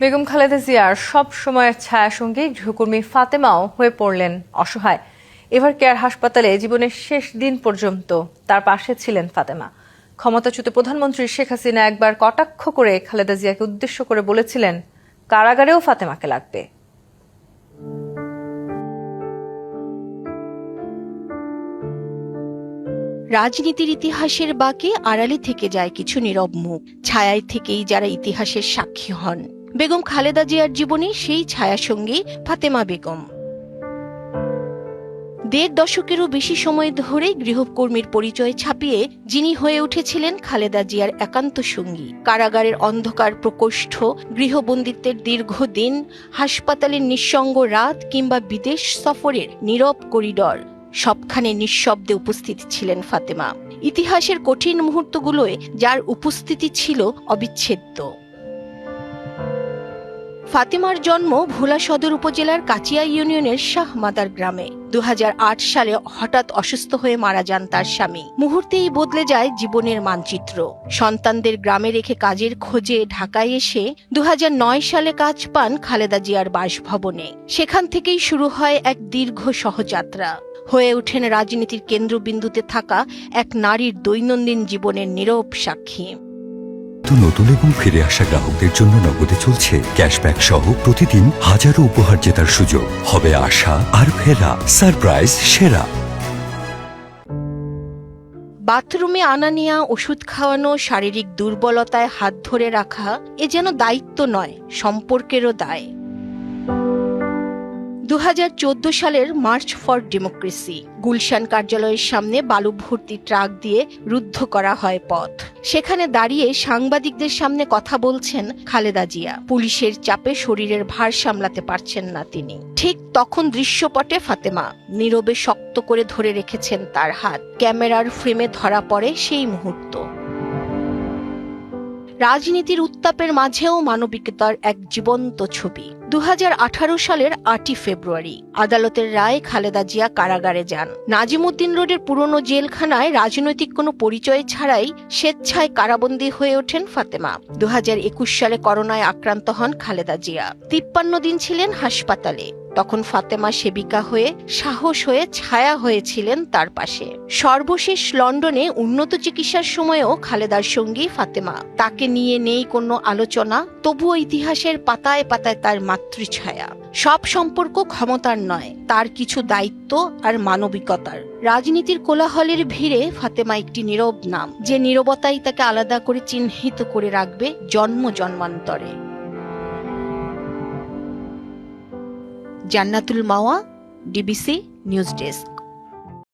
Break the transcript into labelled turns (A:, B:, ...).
A: বেগম খালেদা জিয়ার সব সময়ের ছায়াসঙ্গী গৃহকর্মী ফাতেমাও হয়ে পড়লেন অসহায়। এভার কেয়ার হাসপাতালে জীবনের শেষ দিন পর্যন্ত তার পাশে ছিলেন ফাতেমা। ক্ষমতাচ্যুত প্রধানমন্ত্রী শেখ হাসিনা একবার কটাক্ষ করে খালেদা জিয়াকে উদ্দেশ্য করে বলেছিলেন, কারাগারেও ফাতেমাকে লাগবে।
B: রাজনীতির ইতিহাসের বাঁকে আড়ালে থেকে যায় কিছু নীরব মুখ, ছায়ায় থেকেই যারা ইতিহাসের সাক্ষী হন। বেগম খালেদা জিয়ার জীবনে সেই ছায়াসঙ্গী ফাতেমা বেগম। ১.৫ দশকেরও বেশি সময় ধরে গৃহকর্মীর পরিচয় ছাপিয়ে যিনি হয়ে উঠেছিলেন খালেদা জিয়ার একান্ত সঙ্গী। কারাগারের অন্ধকার প্রকোষ্ঠ, গৃহবন্দিত্বের দীর্ঘদিন, হাসপাতালের নিঃসঙ্গ রাত কিংবা বিদেশ সফরের নীরব করিডর, সবখানে নিঃশব্দে উপস্থিত ছিলেন ফাতেমা। ইতিহাসের কঠিন মুহূর্তগুলোয় যার উপস্থিতি ছিল অবিচ্ছেদ্য। ফাতেমার জন্ম ভোলা সদর উপজেলার কাচিয়া ইউনিয়নের শাহমাদার গ্রামে। ২০০৮ সালে হঠাৎ অসুস্থ হয়ে মারা যান তার স্বামী। মুহূর্তেই বদলে যায় জীবনের মানচিত্র। সন্তানদের গ্রামে রেখে কাজের খোঁজে ঢাকায় এসে ২০০৯ সালে কাজ পান খালেদা জিয়ার বাসভবনে। সেখান থেকেই শুরু হয় এক দীর্ঘ সহযাত্রা। হয়ে ওঠেন রাজনীতির কেন্দ্রবিন্দুতে থাকা এক নারীর দৈনন্দিন জীবনের নীরব সাক্ষী।
C: নতুন এবং ফিরে আসা গ্রাহকদের জন্য নগদে চলছে ক্যাশব্যাক সহ প্রতিদিন হাজারো উপহার জেতার সুযোগ। হবে আশা আর ফেরা, সারপ্রাইজ সেরা।
B: বাথরুমে আনা নেয়া, ওষুধ খাওয়ানো, শারীরিক দুর্বলতায় হাত ধরে রাখা, এ যেন দায়িত্ব নয়, সম্পর্কেরও দায়। ২০১৪ সালের মার্চ ফর ডেমোক্রেসি গুলশান কার্যালয়ের সামনে বালু ভর্তি ট্রাক দিয়ে রুদ্ধ করা হয় পথ। সেখানে দাঁড়িয়ে সাংবাদিকদের সামনে কথা বলছেন খালেদা জিয়া। পুলিশের চাপে শরীরের ভার সামলাতে পারছেন না তিনি। ঠিক তখন দৃশ্যপটে ফাতেমা নীরবে শক্ত করে ধরে রেখেছেন তার হাত। ক্যামেরার ফ্রেমে ধরা পড়ে সেই মুহূর্ত। রাজনীতির উত্তাপের মাঝেও মানবিকতার এক জীবন্ত ছবি। ২০১৮ সালের ৮ই ফেব্রুয়ারি আদালতের রায়ে খালেদা জিয়া কারাগারে যান। নাজিমউদ্দিন রোডের পুরনো জেলখানায় রাজনৈতিক কোনো পরিচয় ছাড়াই স্বেচ্ছায় কারাবন্দী হয়ে ওঠেন ফাতেমা। ২০২১ সালে করোনায় আক্রান্ত হন খালেদা জিয়া। ৫৩ দিন ছিলেন হাসপাতালে। তখন ফাতেমা সেবিকা হয়ে, সাহস হয়ে, ছায়া হয়েছিলেন তার পাশে। সর্বশেষ লন্ডনে উন্নত চিকিৎসার সময়েও খালেদার সঙ্গী ফাতেমা। তাকে নিয়ে নেই কোনো আলোচনা, তবুও ইতিহাসের পাতায় পাতায় তার মাতৃছায়া। সব সম্পর্ক ক্ষমতার নয়, তার কিছু দায়িত্ব আর মানবিকতার। রাজনীতির কোলাহলের ভিড়ে ফাতেমা একটি নীরব নাম, যে নীরবতাই তাকে আলাদা করে চিহ্নিত করে রাখবে জন্ম জন্মান্তরে। জান্নাতুল মাওয়া, ডিবিসি নিউজ ডেস্ক।